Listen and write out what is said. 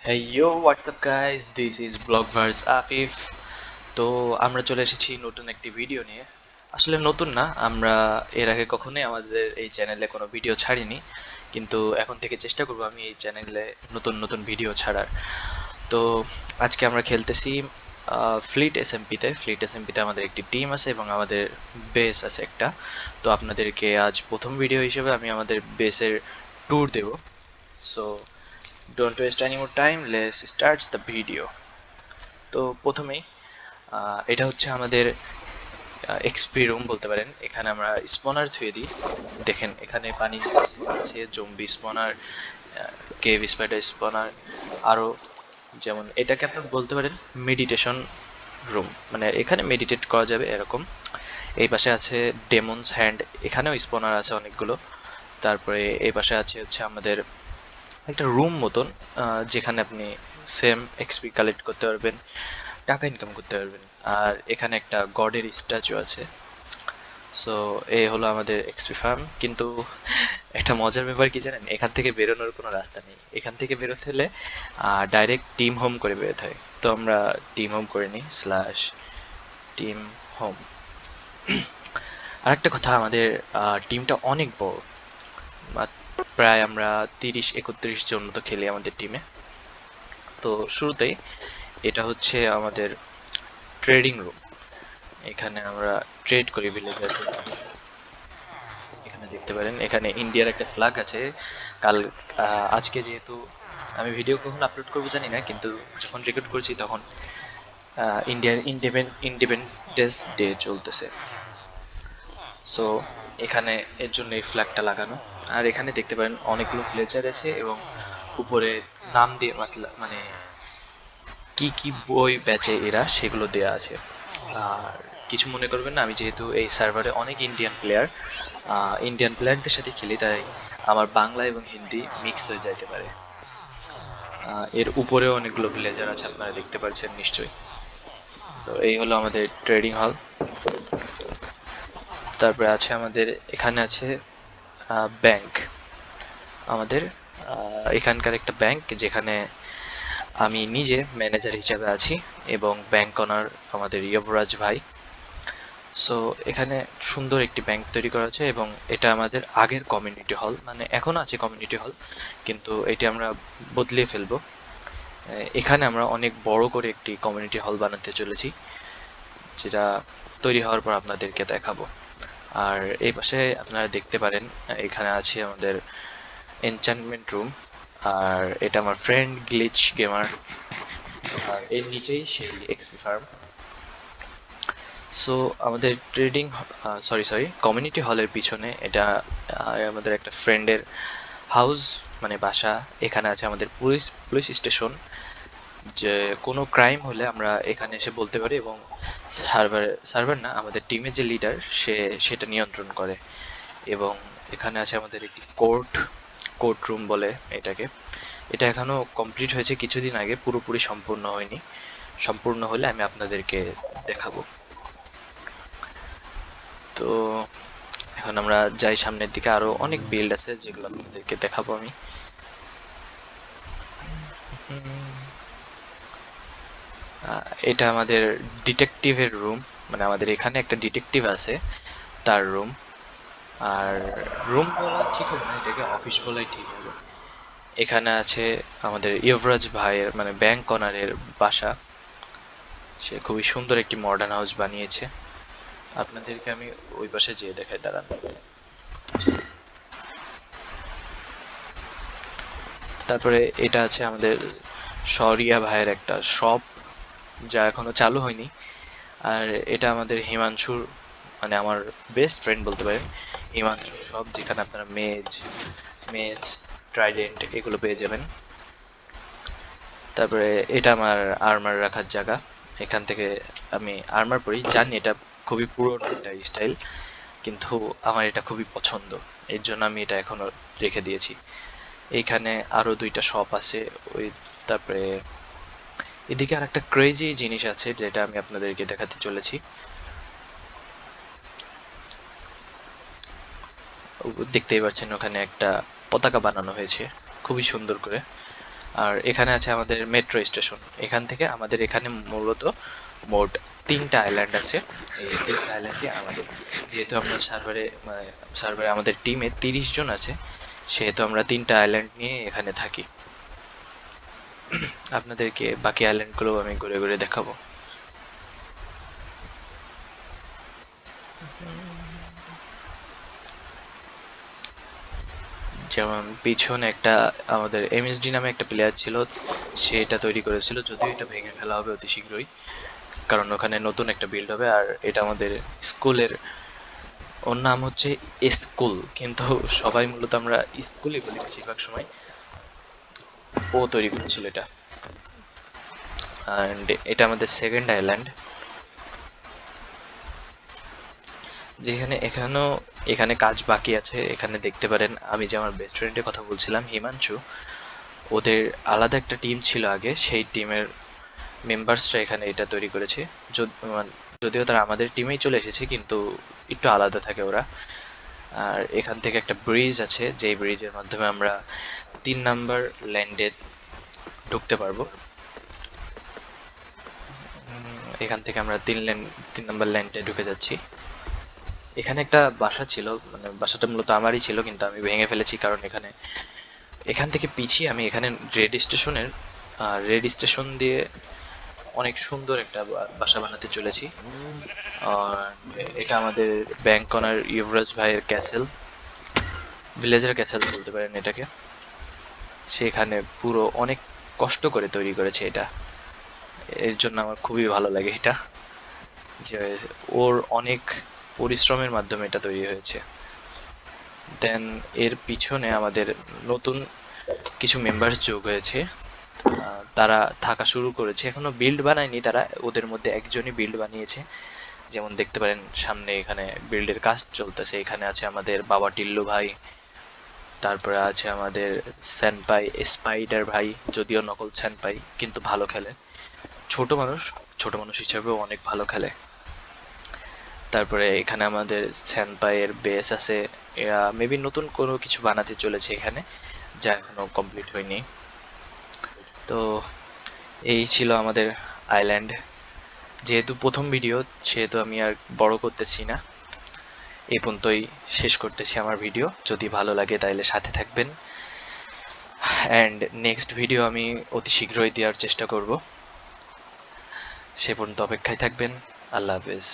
Hey yo, what's up guys? This is Blogverse Afif. তো আমরা চলে এসেছি নতুন একটি ভিডিও নিয়ে। আসলে নতুন না, আমরা এর আগে কখনোই আমাদের এই চ্যানেলে কোনো ভিডিও ছাড়িনি, কিন্তু এখন থেকে চেষ্টা করব আমি এই চ্যানেলে নতুন নতুন ভিডিও ছাড়ার। তো আজকে আমরা খেলতেছি ফ্লিট এসএমপিতে আমাদের একটি টিম আছে এবং আমাদের বেস আছে একটা। তো আপনাদেরকে আজ প্রথম ভিডিও হিসেবে আমি আমাদের বেসের ট্যুর দেব। So don't waste any more time, let's start the video. তো প্রথমেই এটা হচ্ছে আমাদের এক্সপি রুম বলতে পারেন। এখানে আমরা স্পনার থুয়ে দিই। দেখেন এখানে পানি নিচে স্পনার আছে, জম্বি স্পনার, কেভ স্পাইডার স্পনার, আরও যেমন এটাকে আপনি বলতে পারেন মেডিটেশন রুম, মানে এখানে মেডিটেট করা যাবে এরকম। এই পাশে আছে ডেমনস হ্যান্ড, এখানেও স্পনার আছে অনেকগুলো। তারপরে এই পাশে আছে হচ্ছে আমাদের একটা রুম মতন, যেখানে আপনি সেম এক্সপি কালেক্ট করতে পারবেন, টাকা ইনকাম করতে পারবেন। আর এখানে একটা গডের স্ট্যাচু আছে। সো এই হলো আমাদের এক্সপি ফার্ম। কিন্তু একটা মজার ব্যাপার কি জানেন, এখান থেকে বেরোনোর কোনো রাস্তা নেই। এখান থেকে বেরোতে হলে ডাইরেক্ট টিম হোম করে বেরোতে হয়। তো আমরা টিম হোম করে নিই, স্ল্যাশ টিম হোম। আর একটা কথা, আমাদের টিমটা অনেক বড়। প্রায় আমরা 30-31 জন মতো খেলি আমাদের টিমে। তো শুরুতেই এটা হচ্ছে আমাদের ট্রেডিং রুম। এখানে আমরা ট্রেড করি ভিলেজারদের। এখানে দেখতে পারেন এখানে ইন্ডিয়ার একটা ফ্ল্যাগ আছে। কাল আজকে যেহেতু আমি ভিডিও কখন আপলোড করবো জানি না, কিন্তু যখন রেকর্ড করছি তখন ইন্ডিয়ার ইন্ডিপেন্ডেন্স ডে চলতেছে। সো এখানে এর জন্য এই ফ্ল্যাগটা লাগানো। আর এখানে দেখতে পারেন অনেকগুলো ভিলেজার আছে এবং উপরে নাম দিয়ে মানে কি কি বই বেচে এরা সেগুলো দেয়া আছে। আর কিছু মনে করবেন না, আমি যেহেতু এই সার্ভারে অনেক ইন্ডিয়ান প্লেয়ারদের সাথে খেলি, তাই আমার বাংলা এবং হিন্দি মিক্স হয়ে যাইতে পারে। এর উপরেও অনেকগুলো ভিলেজার আছে, আপনারা দেখতে পাচ্ছেন নিশ্চয়ই। তো এই হলো আমাদের ট্রেডিং হল। তারপরে আছে আমাদের, এখানে আছে ব্যাংক। আমাদের এখানকার একটা ব্যাংক, যেখানে আমি নিজে ম্যানেজার হিসেবে আছি এবং ব্যাংক ওনার আমাদের যুবরাজ ভাই। সো এখানে সুন্দর একটি ব্যাংক তৈরি করা হয়েছে এবং এটা আমাদের আগের কমিউনিটি হল, মানে এখনো আছে কমিউনিটি হল, কিন্তু এটি আমরা বদলে ফেলবো। এখানে আমরা অনেক বড় করে একটি কমিউনিটি হল বানাতে চলেছি, যেটা তৈরি হওয়ার পর আপনাদেরকে দেখাবো। আর এই পাশে আপনারা দেখতে পারেন এখানে আছে আমাদের এনচ্যান্টমেন্ট রুম। আর এটা আমার ফ্রেন্ড গ্লিচ গেমার। আর এর নিচেই সেই এক্সপি ফার্ম। সো আমাদের সরি কমিউনিটি হলের পিছনে এটা আমাদের একটা ফ্রেন্ডের হাউস, মানে বাসা। এখানে আছে আমাদের পুলিশ পুলিশ স্টেশন, যে কোনো ক্রাইম হলে আমরা এখানে এসে বলতে পারি এবং সার্ভার না, আমাদের টিমের যে লিডার সেটা নিয়ন্ত্রণ করে। এবং এখানে আছে আমাদের একটি কোর্ট রুম বলে এটাকে। এটা এখনো কমপ্লিট হয়েছে কিছুদিন আগে, পুরোপুরি সম্পূর্ণ হয়নি। সম্পূর্ণ হলে আমি আপনাদেরকে দেখাবো। তো এখন আমরা যাই সামনের দিকে, আরো অনেক বিল্ড আছে যেগুলো আপনাদেরকে দেখাবো আমি। এটা আমাদের ডিটেকটিভের রুম, মানে আমাদের এখানে একটা ডিটেকটিভ আছে, তার রুম। আর রুম বলা ঠিক হবে না, এটাকে অফিস বলাই ঠিক হবে। এখানে আছে আমাদের ইউবরাজ ভাইয়ের, মানে ব্যাংক অনারের বাসা। সে খুবই সুন্দর একটি মডার্ন হাউস বানিয়েছে। আপনাদেরকে আমি ওই পাশে যেয়ে দেখাই, দাঁড়ান। তারপরে এটা আছে আমাদের শরিয়া ভাইয়ের একটা শপ, যা এখনো চালু হয়নি। আর এটা আমাদের হিমাংশুর, মানে আমার বেস্ট ফ্রেন্ড বলতে পারেন, হিমাংশুর শপ, যেখানে আপনারা মেজ ট্রাইডেন্ট এগুলো পেয়ে যাবেন। তারপরে এটা আমার আর্মার রাখার জায়গা। এখান থেকে আমি আর্মার পরি, জানি এটা খুবই পুরনো একটা স্টাইল, কিন্তু আমার এটা খুবই পছন্দ, এর জন্য আমি এটা এখনো রেখে দিয়েছি। এইখানে আরো দুইটা শপ আছে ওই। তারপরে এদিকে আর একটা ক্রেজি জিনিস আছে যেটা আমি আপনাদেরকে দেখাতে চলেছি। দেখতেই পাচ্ছেন ওখানে একটা পতাকা বানানো হয়েছে খুবই সুন্দর করে। আর এখানে আছে আমাদের মেট্রো স্টেশন। এখান থেকে আমাদের এখানে মূলত মোট 3টা আইল্যান্ড আছে। এই 3টা আইল্যান্ডে আমাদের, যেহেতু আমরা সার্ভারে আমাদের টিমে 30 জন আছে, সেহেতু আমরা 3টা আইল্যান্ড নিয়ে এখানে থাকি। আপনাদেরকে বাকি আইল্যান্ডগুলো আমি ঘুরে ঘুরে দেখাবো। যেমন পিছনে একটা আমাদের এমএসডি নামে একটা প্লেয়ার ছিল, সে এটা তৈরি করেছিল, যদিও এটা ভেঙে ফেলা হবে অতি শীঘ্রই, কারণ ওখানে নতুন একটা বিল্ড হবে। আর এটা আমাদের স্কুলের, ওর নাম হচ্ছে স্কুল, কিন্তু সবাই মূলত আমরা স্কুলই বলি বেশিরভাগ সময়। ও তৈরি করেছিল এটা। অ্যান্ড এটা আমাদের সেকেন্ড আইল্যান্ড, যেখানে এখানে কাজ বাকি আছে। এখানে দেখতে পারেন, আমি যে আমার বেস্ট ফ্রেন্ডের কথা বলছিলাম, হিমাংশু, ওদের আলাদা একটা টিম ছিল আগে, সেই টিমের মেম্বার্সরা এখানে এটা তৈরি করেছে। যদিও তারা আমাদের টিমেই চলে এসেছে, কিন্তু একটু আলাদা থাকে ওরা। আর এখান থেকে একটা ব্রিজ আছে, যেই ব্রিজের মাধ্যমে আমরা 3 নাম্বার ল্যান্ডে ঢুকতে পারবো। এখান থেকে আমরা 3 নাম্বার ল্যান্ডে ঢুকে যাচ্ছি। এখানে একটা বাসা ছিল, মানে বাসাটা মূলত আমারই ছিল, কিন্তু আমি ভেঙে ফেলেছি, কারণ এখান থেকে পিছিয়ে আমি এখানে রেড স্টেশন দিয়ে অনেক সুন্দর একটা বাসা বানাতে চলেছি। আর এটা আমাদের ব্যাংকনার ইউবরাজ ভাইয়ের ক্যাসেল, ভিলেজের ক্যাসেল বলতে পারেন এটাকে। সেখানে পুরো অনেক কষ্ট করে তৈরি করেছে এটা, এর জন্য আমার খুবই ভালো লাগে এটা, যে ওর অনেক পরিশ্রমের মাধ্যমে এটা তৈরি হয়েছে। দেন এর পিছনে আমাদের নতুন কিছু মেম্বার্স যোগ হয়েছে, তারা থাকা শুরু করেছে। এখনো বিল্ড বানায়নি তারা, ওদের মধ্যে একজনই বিল্ড বানিয়েছে। যেমন দেখতে পারেন সামনে এখানে বিল্ডের কাজ চলতেছে। এখানে আছে আমাদের বাবা টিল্লু ভাই, তারপরে আছে আমাদের সেনপাই স্পাইডার ভাই, যদিও নকল সেনপাই, কিন্তু ভালো খেলে। ছোট মানুষ, ছোট মানুষ হিসেবেও অনেক ভালো খেলে। তারপরে এখানে আমাদের সেনপাইয়ের বেস আছে, এরা মেবি নতুন কোনো কিছু বানাতে চলেছে এখানে, যা এখনো কমপ্লিট হয়নি। তো এই ছিল আমাদের আইল্যান্ড। যেহেতু প্রথম ভিডিও, সেহেতু আমি আর বড় করতেছি না, এই পর্যন্তই শেষ করতেছি আমার ভিডিও। যদি ভালো লাগে তাহলে সাথে থাকবেন, অ্যান্ড নেক্সট ভিডিও আমি অতি শীঘ্রই দেওয়ার চেষ্টা করব। সে পর্যন্ত অপেক্ষায় থাকবেন। আল্লাহ হাফেজ।